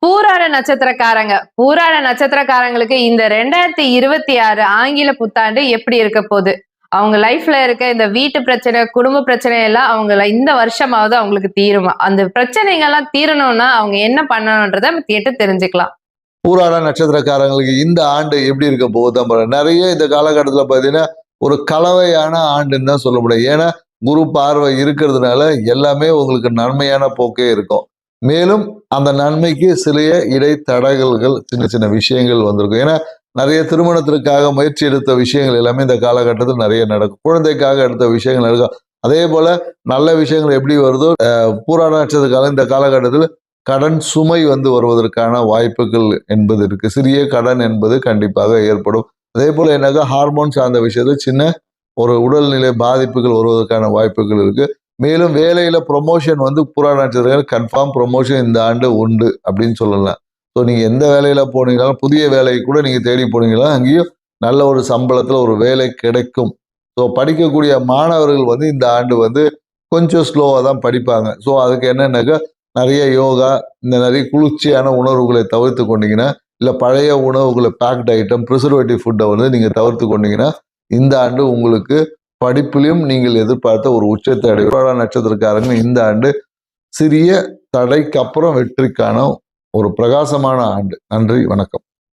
பூராட நட்சத்திரக்காரங்க பூராட நட்சத்திரக்காரங்களுக்கு இந்த 2026 ஆங்கில புத்தாண்டு எப்படி இருக்க போகுது? அவங்க லைஃப்ல இருக்க இந்த வீட்டு பிரச்சனை, குடும்ப பிரச்சனை எல்லாம் அவங்கள இந்த வருஷமாவது அவங்களுக்கு தீருமா? அந்த பிரச்சனைகள் எல்லாம் தீரணும்னா அவங்க என்ன பண்ணணும்ன்றத கேட்டு தெரிஞ்சுக்கலாம். பூராட நட்சத்திரக்காரங்களுக்கு இந்த ஆண்டு எப்படி இருக்க போகுது? நிறைய இந்த காலகட்டத்தில் பார்த்தீங்கன்னா ஒரு கலவையான ஆண்டுன்னு தான் சொல்ல முடியும். ஏன்னா குரு பார்வை இருக்கிறதுனால எல்லாமே உங்களுக்கு நன்மையான போக்கே இருக்கும். மேலும் அந்த நன்மைக்கு சில இடைத்தடகல்கள் சின்ன சின்ன விஷயங்கள் வந்திருக்கும். ஏன்னா நிறைய திருமணத்திற்காக முயற்சி எடுத்த விஷயங்கள் எல்லாமே இந்த காலகட்டத்தில் நிறைய நடக்கும். குழந்தைக்காக எடுத்த விஷயங்கள் நடக்கும். அதே போல நல்ல விஷயங்கள் எப்படி வருதோ பூராட நட்சத்திரக்காலம் இந்த காலகட்டத்தில் கடன் சுமை வருவதற்கான வாய்ப்புகள் என்பது இருக்கு. சிறிய கடன் என்பது கண்டிப்பாக ஏற்படும். அதே போல என்னக்கா ஹார்மோன் சார்ந்த விஷயத்தில் சின்ன ஒரு உடல்நிலை பாதிப்புகள் வருவதற்கான வாய்ப்புகள் இருக்கு. மேலும் வேலையில ப்ரொமோஷன் பூராட நட்சத்திரங்கள் கன்ஃபார்ம் ப்ரொமோஷன் இந்த ஆண்டு உண்டு அப்படின்னு சொல்லலாம். ஸோ நீங்க எந்த வேலையில போனீங்களாலும் புதிய வேலையை கூட நீங்க தேடி போனீங்களா அங்கேயும் நல்ல ஒரு சம்பளத்துல ஒரு வேலை கிடைக்கும். ஸோ படிக்கக்கூடிய மாணவர்கள் இந்த ஆண்டு கொஞ்சம் ஸ்லோவாக தான் படிப்பாங்க. ஸோ அதுக்கு என்னன்னாக்கா நிறைய யோகா, இந்த நிறைய குளிர்ச்சியான உணர்வுகளை தவிர்த்து கொண்டீங்கன்னா, இல்லை பழைய உணவுகளை பேக்ட் ஐட்டம், ப்ரிசர்வேட்டிவ் ஃபுட்டை நீங்கள் தவிர்த்து கொண்டீங்கன்னா, இந்த ஆண்டு உங்களுக்கு படிப்பிலும் நீங்கள் எதிர்பார்த்த ஒரு உச்சத்தை அடைவார நட்சத்திரக்காரங்க இந்த ஆண்டு சிறிய தடைக்கு அப்புறம் வெற்றிக்கான ஒரு பிரகாசமான ஆண்டு. நன்றி, வணக்கம்.